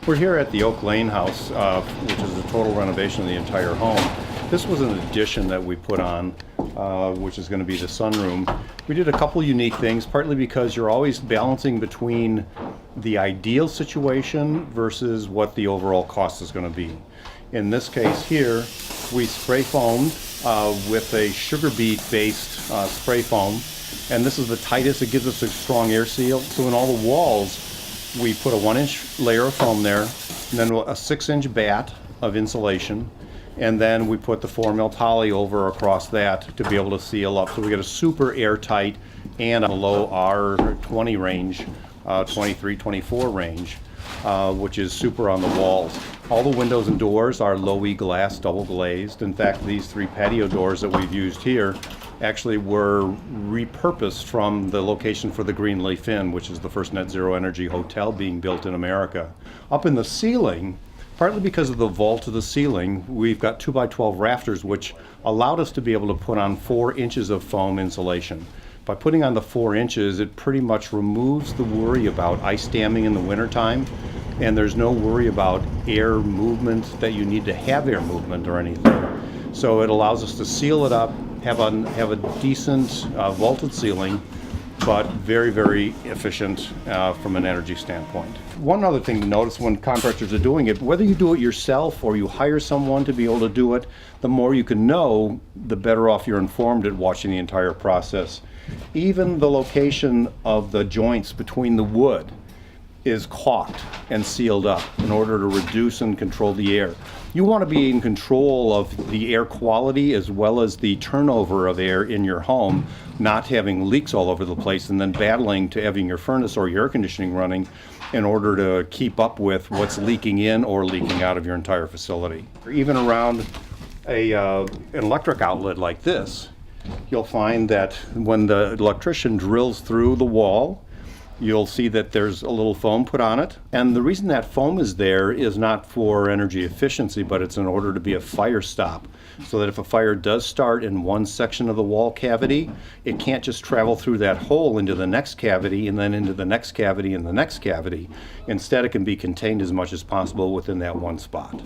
We're here at the Oak Lane house, which is a total renovation of the entire home. This was an addition that we put on, which is going to be the sunroom. We did a couple unique things, partly because you're always balancing between the ideal situation versus what the overall cost is going to be. In this case here, we spray foamed with a sugar beet based spray foam, and this is the tightest. It gives us a strong air seal. So in all the walls, we put a 1-inch layer of foam there, and then a 6-inch batt of insulation, and then we put the 4mm poly over across that to be able to seal up. So we get a super airtight and a low R20 range, 23, 24 range, which is super on the walls. All the windows and doors are low E glass, double glazed. In fact, these 3 patio doors that we've used here actually were repurposed from the location for the Greenleaf Inn, which is the first net zero energy hotel being built in America. Up in the ceiling, partly because of the vault of the ceiling, we've got 2x12 rafters, which allowed us to be able to put on 4 inches of foam insulation. By putting on the 4 inches, it pretty much removes the worry about ice damming in the wintertime, and there's no worry about air movement, that you need to have air movement or anything. So it allows us to seal it up, have a decent vaulted ceiling, but very, very efficient from an energy standpoint. One other thing to notice when contractors are doing it, whether you do it yourself or you hire someone to be able to do it, the more you can know, the better off you're informed at watching the entire process. Even the location of the joints between the wood is caulked and sealed up in order to reduce and control the air. You want to be in control of the air quality as well as the turnover of air in your home, not having leaks all over the place and then battling to having your furnace or your air conditioning running in order to keep up with what's leaking in or leaking out of your entire facility. Even around an electric outlet like this, you'll find that when the electrician drills through the wall, you'll see that there's a little foam put on it. And the reason that foam is there is not for energy efficiency, but it's in order to be a fire stop. So that if a fire does start in one section of the wall cavity, it can't just travel through that hole into the next cavity and then into the next cavity and the next cavity. Instead, it can be contained as much as possible within that one spot.